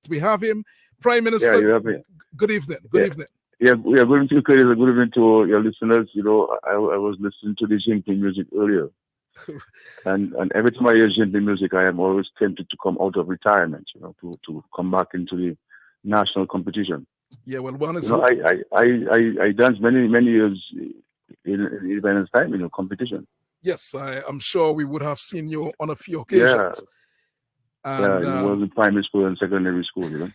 We have him. Prime Yeah, Minister, you have me. good evening. Good Yeah. evening. Yeah, we are going to create a good evening to your listeners. I was listening to the Jinping music earlier, and every time I hear Jinping music, I am always tempted to come out of retirement, to come back into the national competition. Yeah, well, one is I danced many years in Independence time, competition. yes, I am sure we would have seen you on a few Yeah, occasions, yeah, and it was in primary school and secondary school.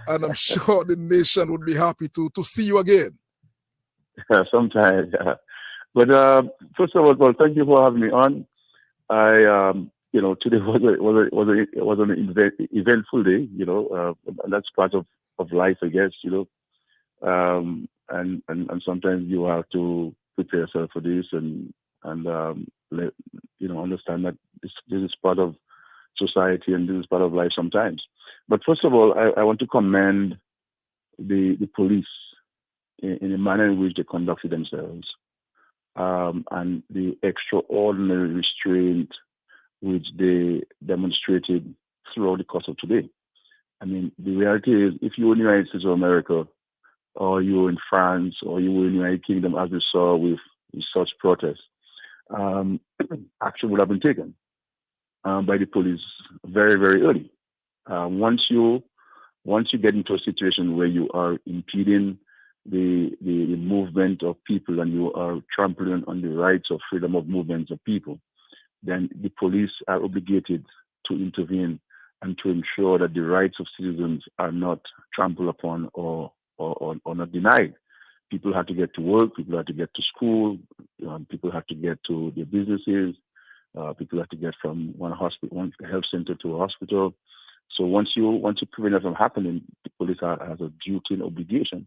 and I'm sure the nation would be happy to see you again. Yeah, sometimes. Yeah. But first of all, well, thank you for having me on. Today was an eventful day. And that's part of life, I guess. And sometimes you have to prepare yourself for this and understand that this is part of society and this is part of life sometimes. But first of all, I want to commend the police in the manner in which they conducted themselves, and the extraordinary restraint which they demonstrated throughout the course of today. I mean, the reality is, if you were in the United States of America, or you were in France, or you were in the United Kingdom, as we saw with such protests, um, action would have been taken by the police very, very early. Uh, once you once you get into a situation where you are impeding the movement of people and you are trampling on the rights of freedom of movements of people, then the police are obligated to intervene and to ensure that the rights of citizens are not trampled upon or not denied. People have to get to work, people have to get to school, people have to get to their businesses, people have to get from one hospital, one health center to a hospital. So once you prevent that from happening, the police has a duty and obligation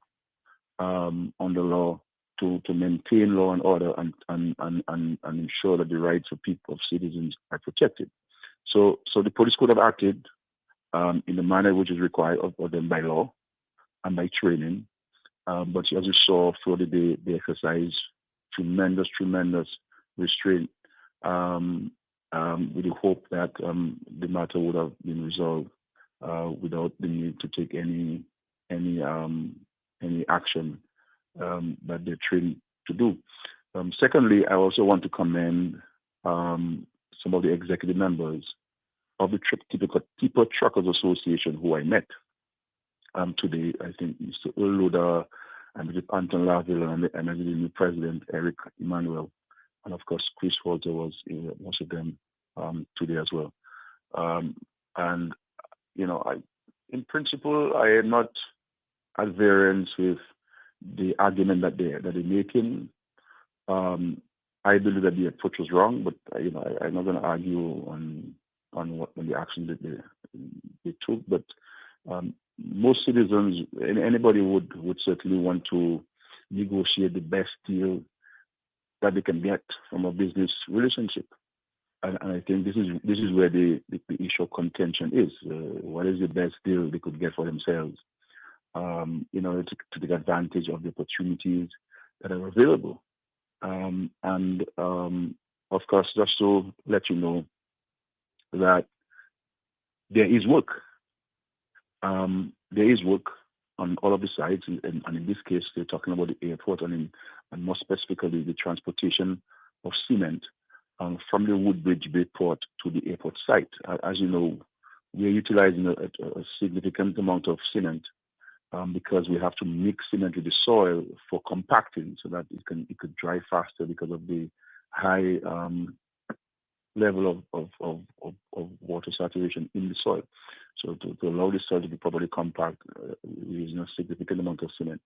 on the law to maintain law and order and ensure that the rights of people, of citizens, are protected. So the police could have acted in the manner which is required of them by law and by training. But as you saw through the day, they exercised tremendous restraint, um, with the hope that the matter would have been resolved without the need to take any um, any action that they're trained to do. Secondly, I also want to commend some of the executive members of the Tipo Truckers Association who I met today. I think Mr. Uluda and Mr. Anton Laville and the new president, Eric Emmanuel. And of course, Chris Walter was most of them today as well. Um, and, in principle, I am not at variance with the argument that they're making. Um, I believe that the approach was wrong, but I'm not going to argue on the action that they took. But most citizens, anybody would certainly want to negotiate the best deal that they can get from a business relationship. And I think this is where the issue of contention is. What is the best deal they could get for themselves? In order to take advantage of the opportunities that are available. And of course, just to let you know that there is work. There is work on all of the sides, and in this case, they're talking about the airport and more specifically the transportation of cement from the Woodbridge Bay port to the airport site. As you know, we are utilizing a significant amount of cement because we have to mix cement with the soil for compacting so that it could dry faster because of the high level of water saturation in the soil. So to allow the soil to be properly compact, we're using a significant amount of cement.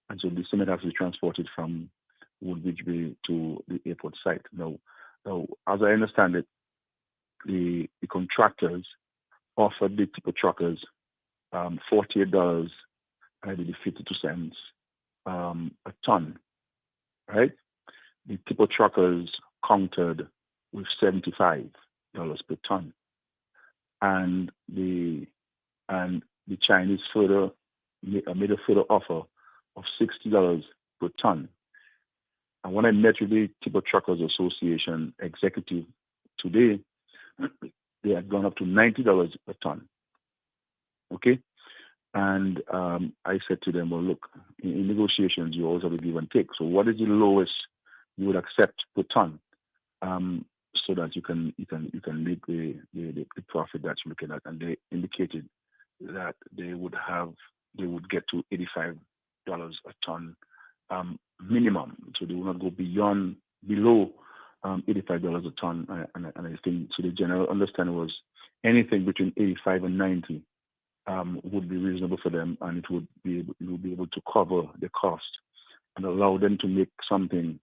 And so the cement has to be transported from Woodbridge Bay to the airport site. Now, as I understand it, the contractors offered the tipo truckers $48 and I believe 52 cents a ton, right? The tipo truckers countered with $75 per ton, and the Chinese made a further offer of $60 per ton. And when I met with the Tipo Truckers Association executive today, they had gone up to $90 a ton. Okay. And I said to them, well, look, in negotiations, you always have a give and take. So what is the lowest you would accept per ton, so that you can make the profit that you're looking at? And they indicated that they would get to $85 a ton, minimum. So they will not go below $85 a ton. And I think so. The general understanding was anything between 85 and 90 would be reasonable for them, and it would be able to cover the cost and allow them to make something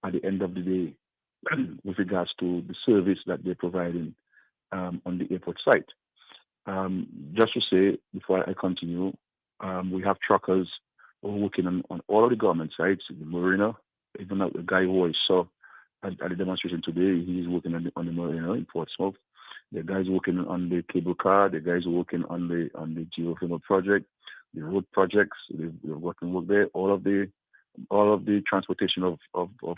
at the end of the day with regards to the service that they're providing on the airport site. Just to say before I continue, we have truckers who are working on all of the government sites, the marina. Even the guy who I saw at the demonstration today, he's working on the marina in Portsmouth. The guys working on the cable car, the guys working on the geothermal project, the road projects, they're working work there. All of the transportation of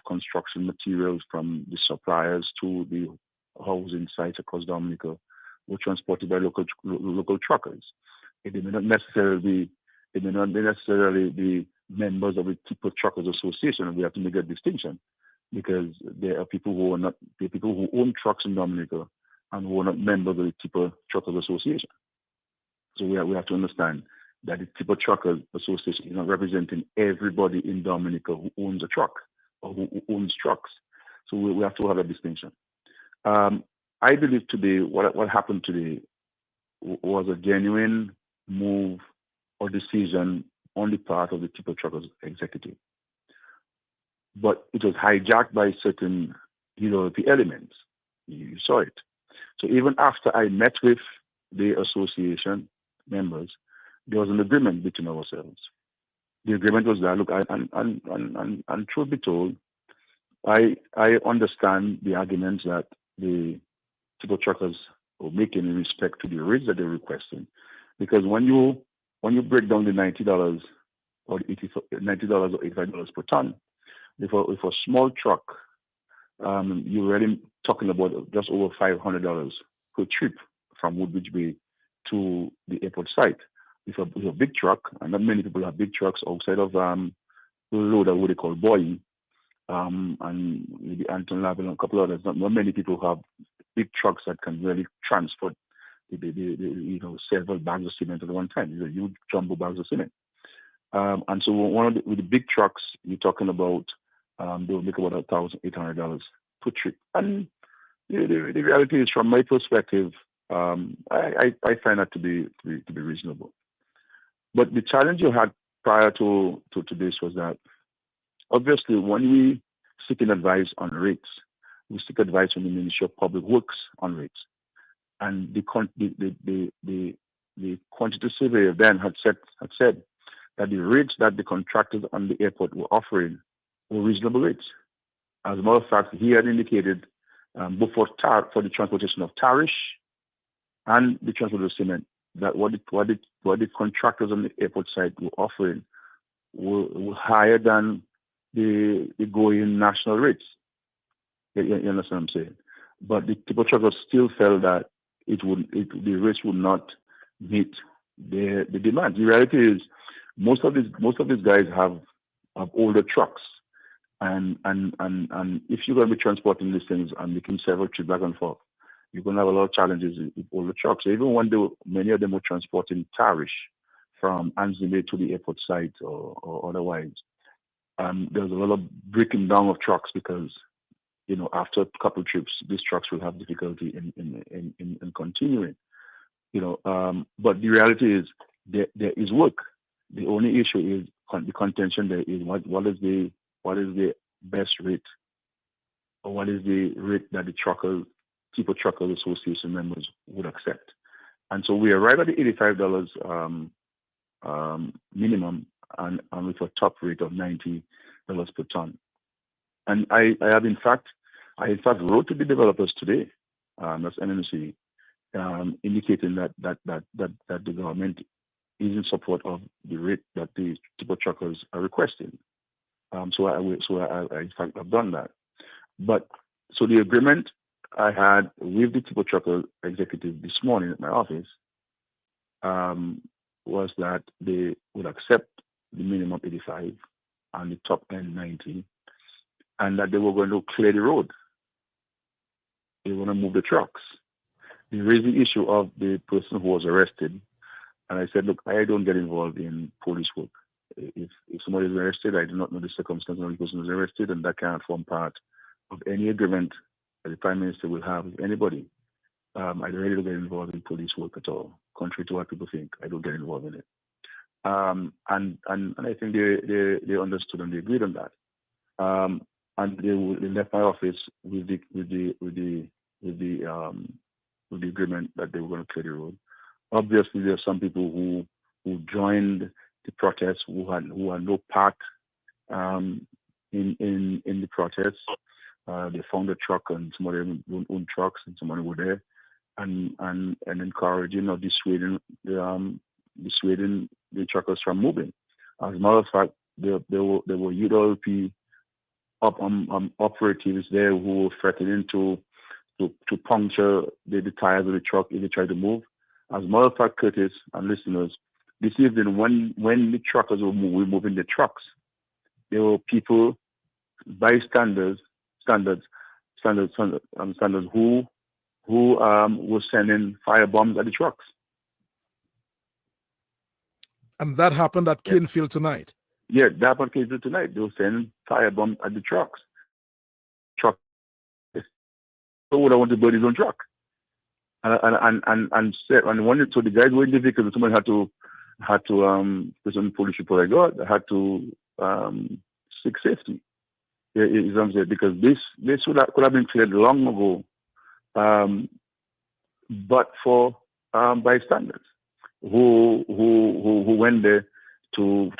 construction materials from the suppliers to the housing sites across Dominica were transported by local truckers. They may not necessarily be members of the Tipper Truckers Association, and we have to make a distinction, because there are people who own trucks in Dominica and who are not members of the Tipper Truckers Association. So we have to understand that the Tipper Truckers Association is not representing everybody in Dominica who owns a truck or who owns trucks. So we have to have a distinction. I believe today what happened today was a genuine move or decision on the part of the Tipper Truckers executive, but it was hijacked by certain the elements. You saw it. So even after I met with the association members, there was an agreement between ourselves. The agreement was that, look, and truth be told, I understand the arguments that the Tipper Truckers were making in respect to the rates that they're requesting, because when you break down the $90 or $85 per ton, if a small truck, you're already talking about just over $500 per trip from Woodbridge Bay to the airport site. If a big truck, and not many people have big trucks outside of loader, what they call Boeing, and maybe Anton Lavelle and a couple others. Not many people have big trucks that can really transport several bags of cement at one time. These are huge jumbo bags of cement. And so with the big trucks, you're talking about they'll make about $1,800 per trip. And the reality is, from my perspective, I find that to be reasonable. But the challenge you had prior to this was that, obviously, when we seek advice on rates, we seek advice from the Ministry of Public Works on rates. And the quantity surveyor then had said that the rates that the contractors on the airport were offering were reasonable rates. As a matter of fact, he had indicated both for the transportation of tarish and the transport of cement, that what the contractors on the airport site were offering were higher than the going national rates. You understand what I'm saying? But the Tipper Truckers still felt that the rates would not meet the demand. The reality is, most of these guys have older trucks, and if you're going to be transporting these things and making several trips back and forth, you're going to have a lot of challenges with older trucks. So even when many of them were transporting tarish from Anzime to the airport site or otherwise, there's a lot of breaking down of trucks, because after a couple of trips, these trucks will have difficulty in continuing. But the reality is, there is work. The only issue is the contention. There is what is the best rate, or what is the rate that the Tipper Truckers Association members would accept. And so we arrive at the $85 minimum, and with a top rate of $90 per ton. And I in fact wrote to the developers today, that's NMC, indicating that the government is in support of the rate that the Tipper Truckers are requesting. So I in fact have done that. But so the agreement I had with the Tipper Trucker executive this morning at my office was that they would accept the minimum 85 and the top end 90, and that they were going to clear the road. They were going to move the trucks. They raised the issue of the person who was arrested, and I said, look, I don't get involved in police work. If somebody is arrested, I do not know the circumstances of the person who is arrested, and that cannot form part of any agreement that the Prime Minister will have with anybody. I really don't get involved in police work at all, contrary to what people think. I don't get involved in it. And I think they understood and they agreed on that. And they left my office with the agreement that they were going to clear the road. Obviously, there are some people who joined the protest who had no part in the protest. They found a truck and somebody owned trucks and somebody were there and encouraging or dissuading the truckers from moving. As a matter of fact, there were UWP operatives there who were threatening to puncture the tires of the truck if they try to move. As a matter of fact, Curtis and listeners, this evening when the truckers were moving the trucks, there were people, bystanders, who were sending firebombs at the trucks. And that happened at Canefield tonight. Yeah, that happened at Canefield tonight. They were sending firebombs at the trucks. So would I want to build his own truck? So the guys were in the vehicle, somebody had to there's some police report I got, had to seek safety. Because this could have been cleared long ago, but for bystanders who went there to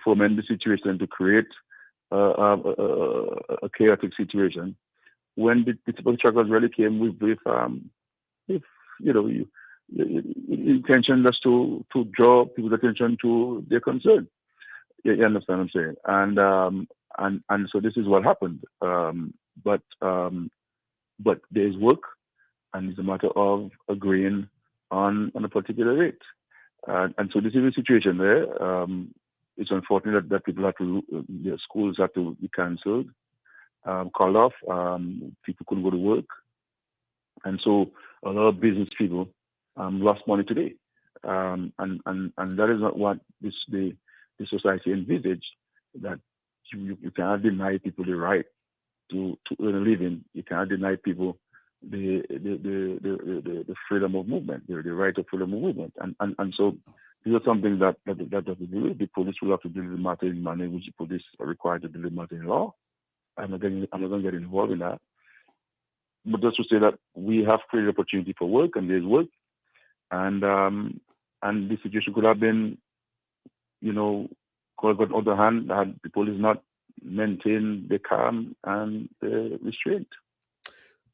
foment the situation, to create a chaotic situation. When the typical truckers really came with intention just to draw people's attention to their concern. You understand what I'm saying? And so this is what happened. But there's work, and it's a matter of agreeing on a particular rate. And so this is a situation there. It's unfortunate that people have to, their schools have to be cancelled, called off. People couldn't go to work, and so a lot of business people lost money today. And that is not what the society envisaged. That you cannot deny people the right to earn a living. You cannot deny people the freedom of movement, the right of freedom of movement. And so these are something that the police will have to deal with the matter in manner which the police are required to deal with the matter in law. I'm not going to get involved in that. But just to say that we have created opportunity for work, and there's work, and the situation could have been, on the other hand, had the police not maintained the calm and the restraint.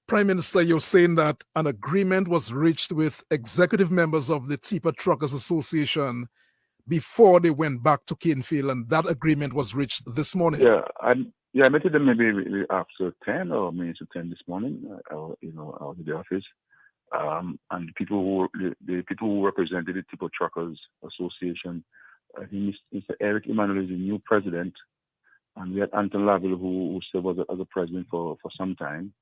Prime Minister, you're saying that an agreement was reached with executive members of the Tipper Truckers Association before they went back to Canefield, and that agreement was reached this morning. Yeah, I met with them maybe after 10 or minutes to 10 this morning. I was in the office, and the people who represented the Tipper Truckers Association. I think Mr. Eric Emmanuel is the new president, and we had Anton Laville who served as a president for some time,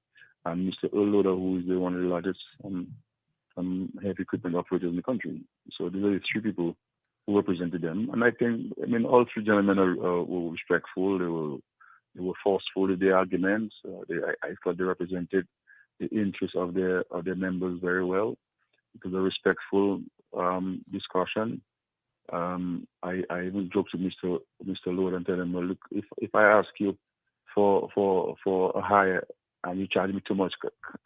and Mr. Earl Loader, who is one of the largest heavy equipment operators in the country. So these are the three people who represented them, and all three gentlemen were respectful. They were forceful in their arguments. I thought they represented the interests of their members very well. It was a respectful discussion. I even joked to Mr. Lord and tell him, well, look, if I ask you for a hire and you charge me too much,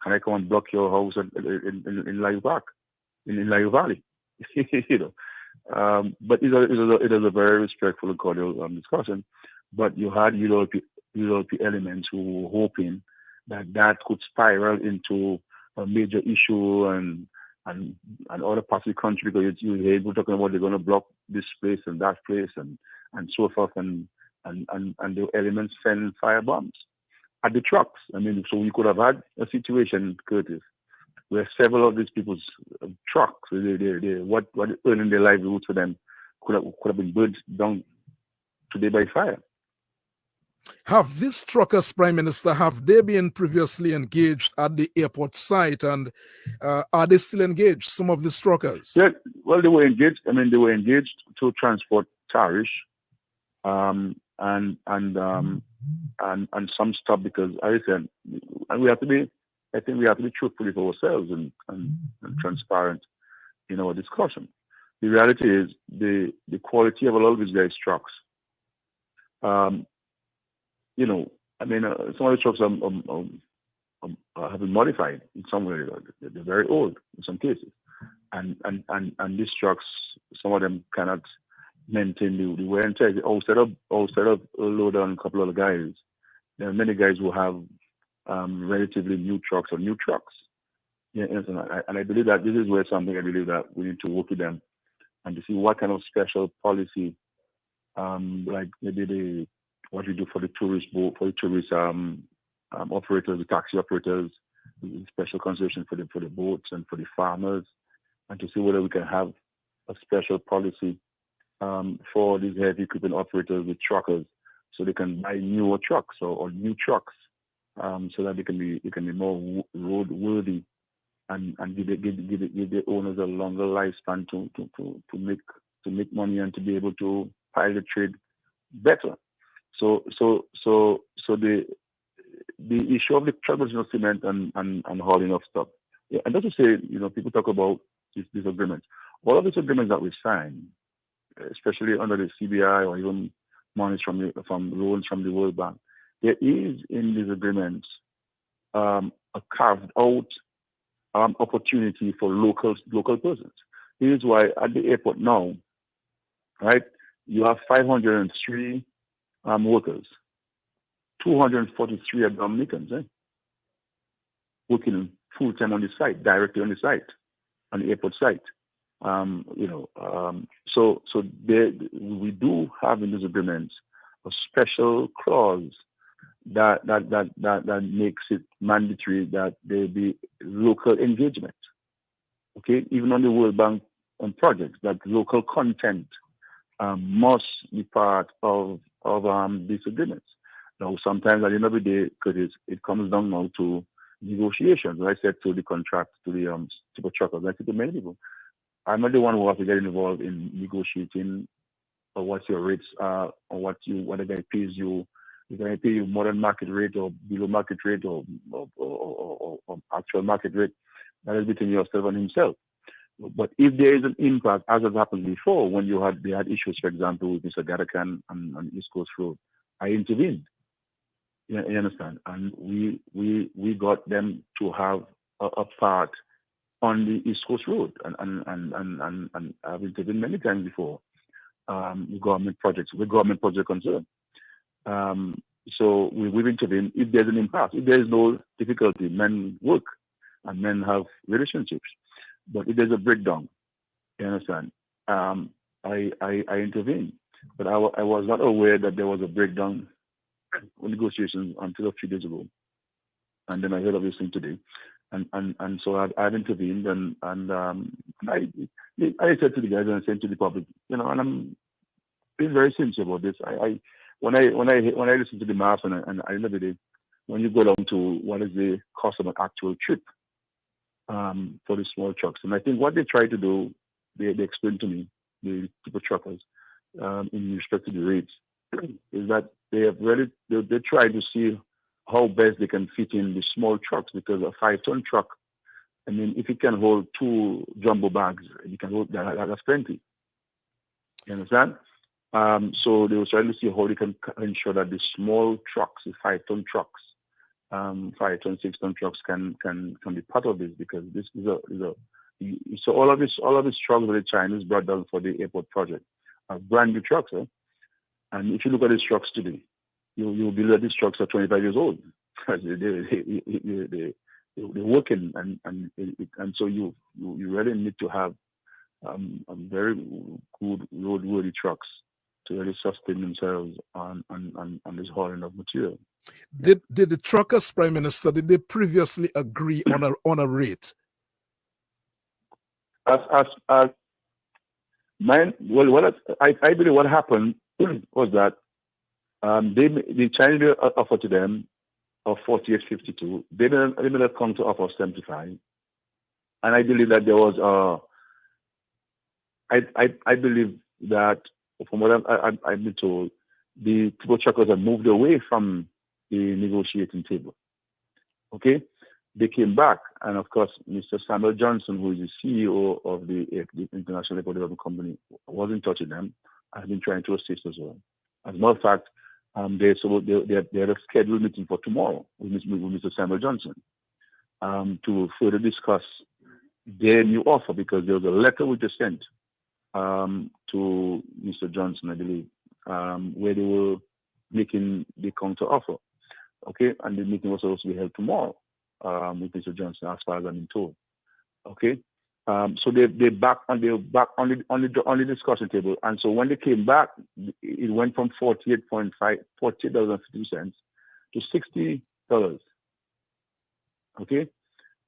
can I come and block your house in Layu Park, in Layu Valley? But it was a very respectful and cordial discussion. But you had ULP elements who were hoping that could spiral into a major issue and other parts of the country, because you hear people talking about they're going to block this place and that place and so forth, and the elements send firebombs at the trucks. So we could have had a situation, Curtis, where several of these people's trucks, what earning their livelihood for them could have been burned down today by fire. Have these truckers, Prime Minister, have they been previously engaged at the airport site, and are they still engaged, some of these truckers? Yeah, well, they were engaged. I mean, they were engaged to transport tariff, and some stuff, because I said, and we have to be, I think we have to be truthful with ourselves and transparent in our discussion. The reality is the quality of a lot of these guys' trucks. You know, I mean, some of the trucks have been modified in some way. They're very old in some cases, and these trucks, some of them cannot maintain the wear and tear. Outside of load on a couple of guys, there are many guys who have relatively new trucks or new trucks. Yeah, and I believe that this is where something I believe that we need to work with them and to see what kind of special policy, like maybe what we do for the tourist boat, for the tourist operators, the taxi operators, special consideration for the boats and for the farmers, and to see whether we can have a special policy for these heavy equipment operators with truckers, so they can buy newer trucks or new trucks, so that they can be more roadworthy and give the owners a longer lifespan to make money and to be able to pilot trade better. So the issue of the traditional cement and hauling of stuff. Yeah, and that's to say, people talk about these agreements. All of these agreements that we sign, especially under the CBI or even monies from loans from the World Bank, there is in these agreements a carved out opportunity for local persons. This is why at the airport now, right, you have 503 workers, 243 are Dominicans, working full time on the site, directly on the site, on the airport site. So we do have in these agreements a special clause that makes it mandatory that there be local engagement. Okay, even on the World Bank projects, that local content must be part of these agreements. Now, sometimes at the end of the day, because it comes down now to negotiations. I said to the contract, to the super truckers, I said to many people, I'm not the one who has to get involved in negotiating or what your rates are or what the guy pays you. If I pay you more than market rate or below market rate or actual market rate, that is between yourself and himself. But if there is an impact, as has happened before, when they had issues, for example, with Mr. Gadakan on East Coast Road, I intervened. You understand? And we got them to have a part on the East Coast Road, and I've intervened many times before. Government projects, with government project concern. So we've intervened if there's an impact. If there is no difficulty, men work and men have relationships. But if there's a breakdown, you understand, I intervene. But I was not aware that there was a breakdown in negotiations until a few days ago. And then I heard of this thing today. And so I've intervened and I said to the guys and I said to the public, and I'm being very sincere about this. When I listen to the math and I know that when you go down to what is the cost of an actual trip for the small trucks, and I think what they try to do, they explained to me, the super truckers, in respect to the rates, is that they try to see how best they can fit in the small trucks, because a 5-ton truck, I mean, if it can hold 2 jumbo bags, you can hold that's plenty. You understand? So they were trying to see how they can ensure that the small trucks, the 5-ton trucks, 5-ton, 6-ton trucks can be part of this, because this is so all of these trucks that the Chinese brought down for the airport project are brand new trucks, and if you look at these trucks today, you'll believe that these trucks are 25 years old. They're working, and so you really need to have a very good roadworthy trucks to really sustain themselves on this hauling of material. Did the truckers, Prime Minister, did they previously agree on a rate? as mine. Well, I believe what happened was that the Chinese offered to them of 48.52. They made a counter offer of 75, and I believe that there was I believe that from what I've been told, the people truckers have moved away from the negotiating table. Okay, they came back, and of course, Mr. Samuel Johnson, who is the CEO of the International Airport Development Company, was in touch with them. I've been trying to assist as well. As a matter of fact, they had a scheduled meeting for tomorrow with Mr. Samuel Johnson to further discuss their new offer, because there was a letter which they sent to Mr. Johnson, I believe, where they were making the counter offer. Okay, and the meeting was supposed to be held tomorrow with Mr. Johnson, as far as I'm told. Okay, so they back on the discussion table, and so when they came back, it went from $48.50 to $60. Okay,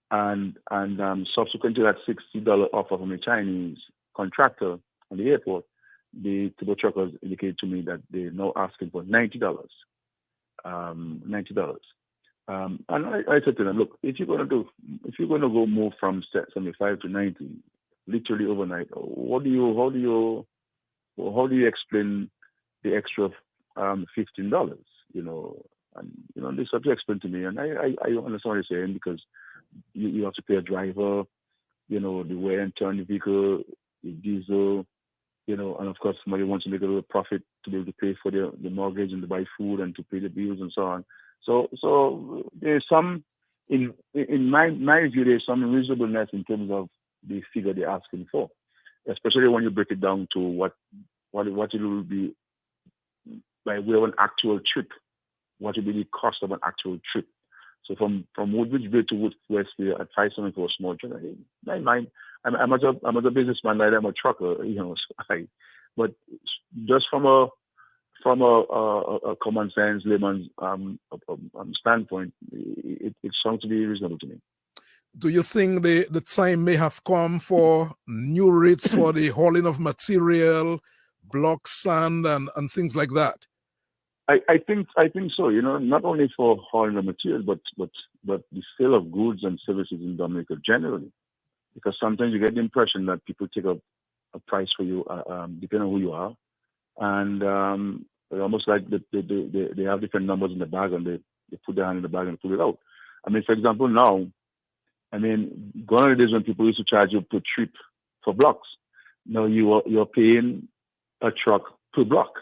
and subsequent to that $60 offer from the Chinese contractor on the airport, the turbo truckers indicated to me that they're now asking for $90. $90. And I said to them, look, if you're gonna go move from 75 to 90, literally overnight, how do you explain the extra $15? And this have to explain to me, and I understand what you're saying, because you have to pay a driver, the wear and tear on the vehicle, the diesel, and of course somebody wants to make a little profit to be able to pay for the mortgage and to buy food and to pay the bills and so on. So there's some, in my view, there's some reasonableness in terms of the figure they're asking for, especially when you break it down to what it will be by way of an actual trip, what will be the cost of an actual trip. So from Woodbridge Bay to Westfield at $5.7 for a small trip, I'm a businessman, I'm a trucker, but just from a common sense layman's standpoint, it sounds to be reasonable to me. Do you think the time may have come for new rates for the hauling of material, block, sand, and things like that? I think so. Not only for hauling the material, but the sale of goods and services in Dominica generally, because sometimes you get the impression that people take up a price for you, depending on who you are, and almost like they have different numbers in the bag, and they put their hand in the bag and pull it out. I mean, for example, now, gone are the days when people used to charge you per trip for blocks. Now you're paying a truck per block.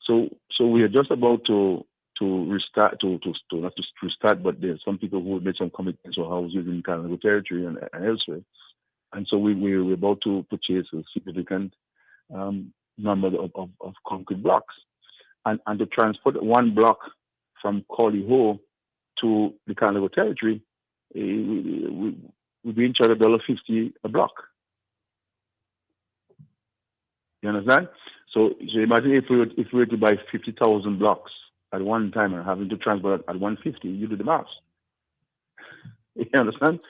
So we are just about to restart, to not to restart, but there's some people who made some commitments for houses in Canada territory and elsewhere, and so we're about to purchase a significant number of concrete blocks, and to transport one block from Corley Ho to the Canada territory, we've been charged $1.50 a block. You understand? So imagine if we were to buy 50,000 blocks at one time and having to transport at $1.50, you do the math. You understand?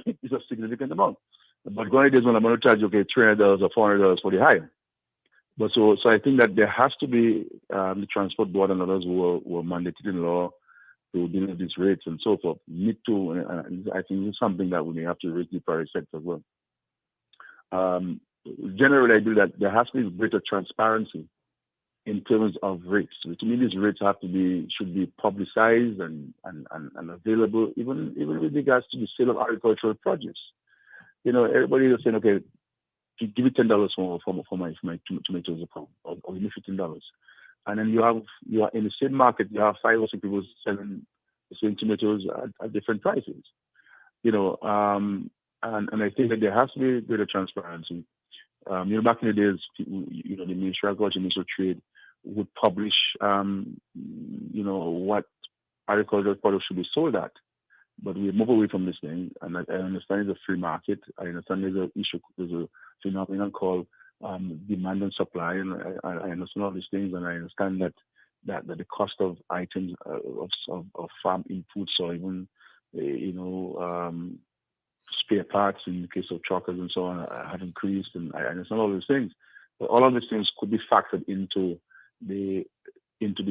It's a significant amount. But going days when I'm going to charge $300 or $400 for the hire. But so I think that there has to be the transport board and others who are mandated in law to deal with these rates and so forth. Need to, and I think it's something that we may have to raise the private sector as well. Generally, I believe that there has to be greater transparency in terms of rates. To me, these rates should be publicized and available, even with regards to the sale of agricultural produce. Everybody is saying, okay, give me $10 for my tomatoes a pound, or give me $15. And then you are in the same market, you have 5 or 6 people selling the same tomatoes at different prices. And I think that there has to be greater transparency. Back in the days, the Ministry of Agriculture, Ministry of Trade would publish, what agricultural products should be sold at. But we move away from this thing, and I understand it's a free market. I understand there's a phenomenon called demand and supply, and I understand all these things, and I understand that the cost of items of farm inputs, or even spare parts in the case of truckers and so on have increased, and it's not all these things. But all of these things could be factored into the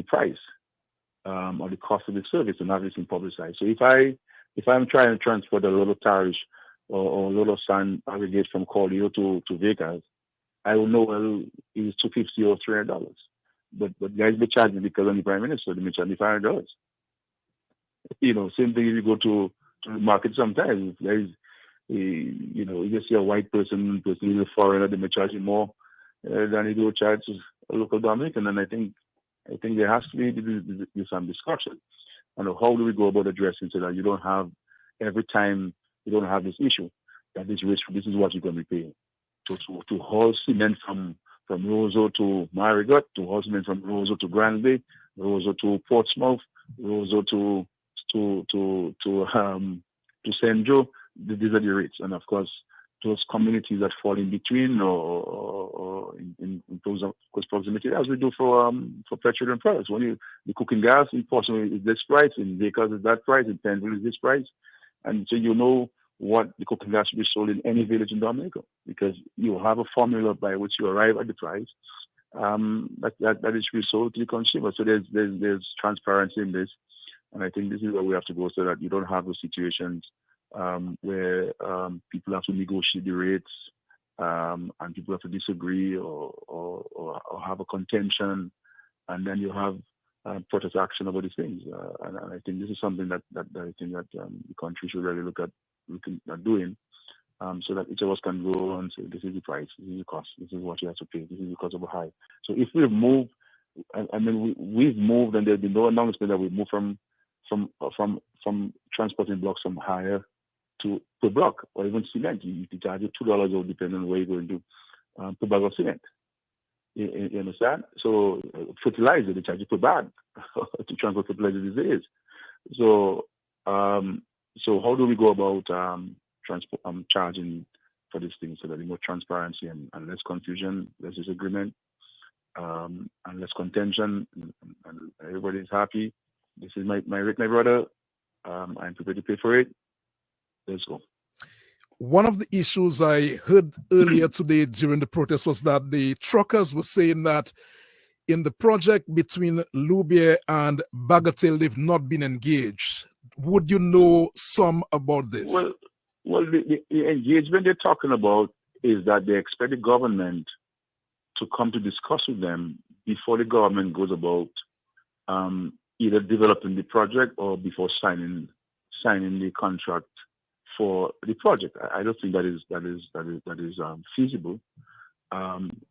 price or the cost of the service, and have this in publicized. So if I'm trying to transport a load of tariff or a load of sand aggregate from Corleo to Vegas, I will know, well, it's $250 or $300. But guys be charging because I'm the prime minister, they may charge me $500. Same thing if you go to the market sometimes. Guys, you just see a white person in a foreigner, they may charge you more than you do charge a local Dominican. And I think there has to be some discussion. How do we go about addressing so that you don't have, every time you don't have this issue, that this risk, this is what you're going to be paying. To haul cement from Roseau to Marigot, to haul cement from Roseau to Grand Bay, Roseau to Portsmouth, Roseau to St. Joe, these are the rates. And of course, those communities that fall in between or in close proximity, as we do for petroleum products. When the cooking gas in Portsmouth is this price, in Vegas is that price, in Penville is this price. And so what the cooking gas should be sold in any village in Dominica, because you have a formula by which you arrive at the price that it should be sold to the consumer. So there's transparency in this, and I think this is where we have to go so that you don't have those situations where people have to negotiate the rates and people have to disagree or have a contention, and then you have protest action about these things. And I think this is something that I think that the country should really look at doing, so that each of us can go and say, this is the price, this is the cost, this is what you have to pay, this is because of a high. So if we've moved, we've moved, and there's been no announcement that we've moved from transporting blocks from higher to per block, or even cement. You charge $2 or depending on where you're going to per bag of cement. You understand? So fertilizer, they charge you per bag to transport fertilizer these days. So how do we go about charging for these things so that there's more transparency and less confusion, less disagreement, and less contention, and everybody's happy? This is my rate, my brother. I'm prepared to pay for it. Let's go. One of the issues I heard earlier today during the protest was that the truckers were saying that in the project between Loubier and Bagatelle, they've not been engaged. Would you know some about this? Well, the engagement they're talking about is that they expect the government to come to discuss with them before the government goes about either developing the project or before signing the contract for the project. I don't think that is feasible.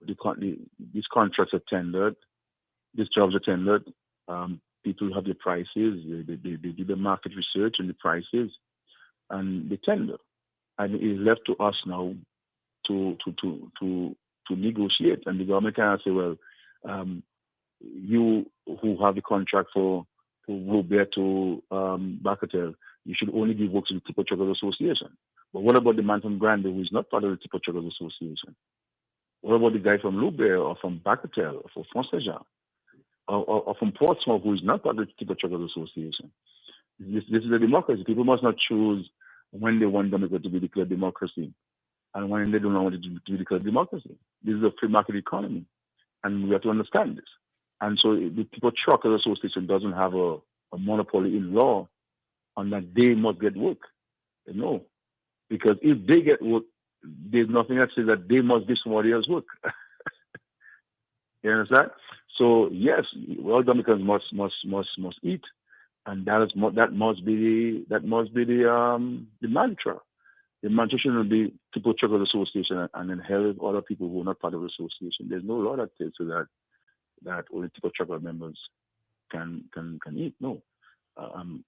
These contracts are tendered, these jobs are tendered. People have their prices. They do the market research and the prices, and they tender. And it is left to us now to negotiate. And the government cannot say, well, you who have the contract for Robert to Bagatelle, you should only give work to the Tipper Truckers Association. But what about the man from Grande who is not part of the Tipper Truckers Association? What about the guy from Loubier or from Bagatelle or from Fonseca or from Portsmouth who is not part of the Tipper Truckers Association? This is a democracy. People must not choose when they want Dominica to be declared democracy and when they do not want it to be declared democracy. This is a free market economy, and we have to understand this. And so the Tipper Truckers Association doesn't have a monopoly in law on that they must get work. No. Because if they get work, there's nothing that says that they must give somebody else work. You understand? So yes, all Dominicans must eat, and that must be the mantra. The mantra shouldn't be Tipper Truckers Association and then hell with other people who are not part of the association. There's no law that says that only Tipper Truckers members can eat. No. An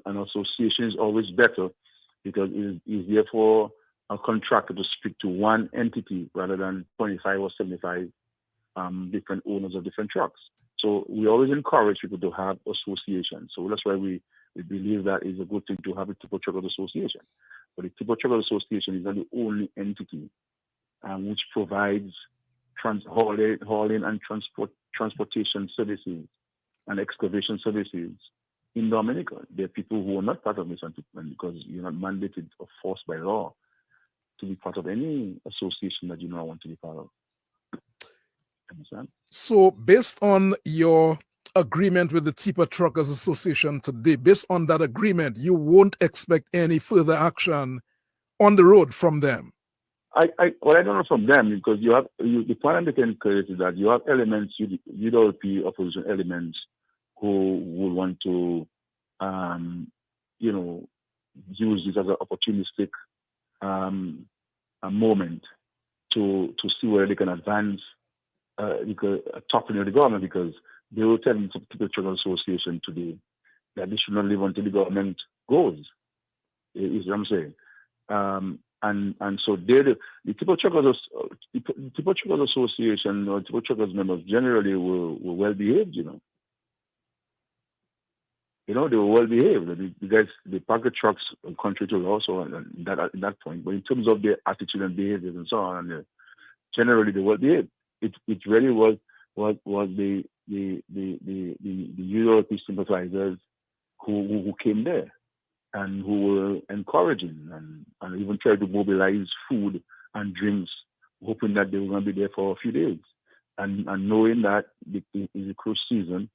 association is always better because it is easier for a contractor to speak to one entity rather than 25 or 75 different owners of different trucks. So we always encourage people to have associations. So that's why we believe that is a good thing to have a Tipper Truckers Association. But the Tipper Truckers Association is not the only entity which provides hauling and transportation services and excavation services in Dominica. There are people who are not part of misanthropement because you're not mandated or forced by law to be part of any association that you don't want to be part of. Understand? So, based on your agreement with the Tipper Truckers Association today, based on that agreement, you won't expect any further action on the road from them. I don't know from them because the point I'm making is that you have elements, UWP opposition elements who would want to, use this as an opportunistic a moment to see where they can advance talking to the government because they will tell the People Truckers Association today that they should not live until the government goes. Is what I'm saying. And so the People Truckers Association or People Truckers members generally were well behaved, they were well behaved. The guys, they park the trucks contrary to law, so at that point. But in terms of their attitude and behavior and so on, and generally they were well behaved. It really was the European sympathizers who came there and who were encouraging and even tried to mobilize food and drinks, hoping that they were going to be there for a few days. And knowing that it is a cruise season,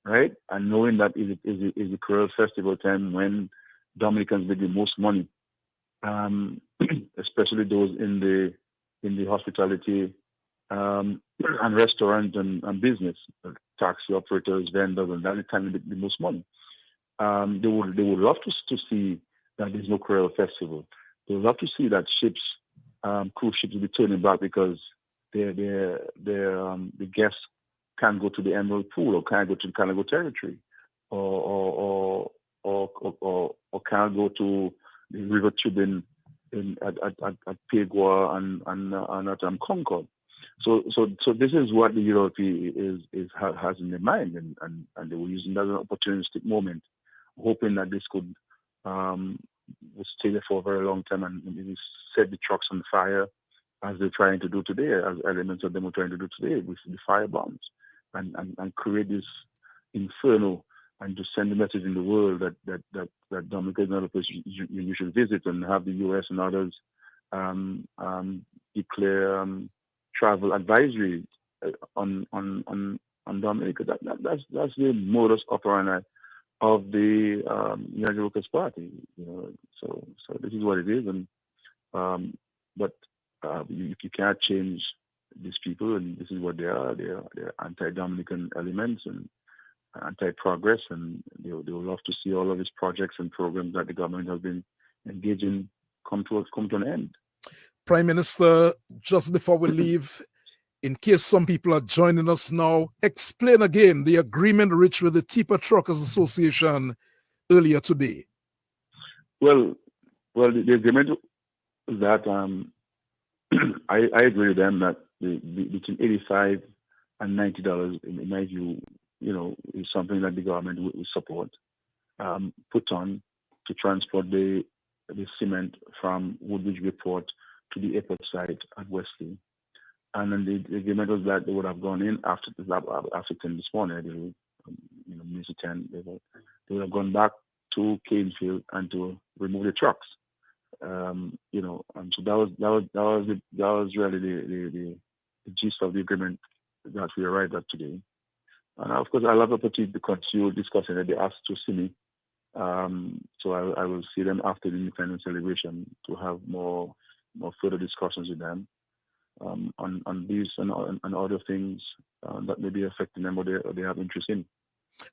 right? And knowing that it is a cruise festival time when Dominicans make the most money, especially those in the hospitality and restaurant and business, taxi operators, vendors, and that is time they make the most money. They would love to see that there's no Creole festival. They would love to see that ships, cruise ships, will be turning back because the guests can't go to the Emerald Pool or can't go to the Canago territory, or can't go to the River Tubin at Pegua and at Concord. So this is what the Europe has in their mind, and they were using that as an opportunistic moment, hoping that this could stay there for a very long time and maybe set the trucks on fire as they're trying to do today, as elements of them are trying to do today with the fire bombs, and create this inferno and to send the message in the world that Dominica is not a place you should visit, and have the U.S. and others declare travel advisory on Dominica. That's the modus operandi of the United Workers Party. So this is what it is, and but you can't change these people, and this is what they are. They're anti-Dominican elements and anti-progress, and they would love to see all of these projects and programs that the government has been engaged in come to an end. Prime Minister, just before we leave, in case some people are joining us now, explain again the agreement reached with the Tipper Truckers Association earlier today. Well, the agreement is that I agree with them that between $85 and $90, in my view, is something that the government will support, put on to transport the cement from Woodbridge Port to the airport site at Wesley. And then the agreement was that they would have gone in after 10 this morning, minutes to 10, they would have gone back to Canefield and to remove the trucks. And so that was really the gist of the agreement that we arrived at today. And of course, I'll have the opportunity to continue discussing it. They asked to see me, so I will see them after the independence celebration to have more further discussions with them on these and other things that may be affecting them or they have interest in.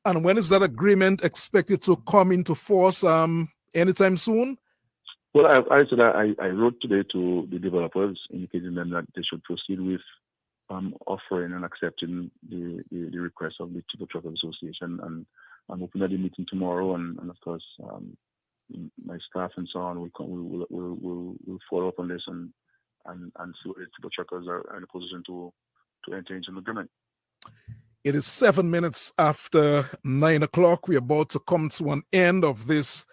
And when is that agreement expected to come into force? Anytime soon? Well, I said I wrote today to the developers indicating them that they should proceed with offering and accepting the request of the Tipper Truckers Association, and I'm hoping that the meeting tomorrow, and of course my staff and so on will follow up on this and see what the Tipper Truckers are in a position to enter into an agreement. It is 7 minutes after 9 o'clock. We're about to come to an end of this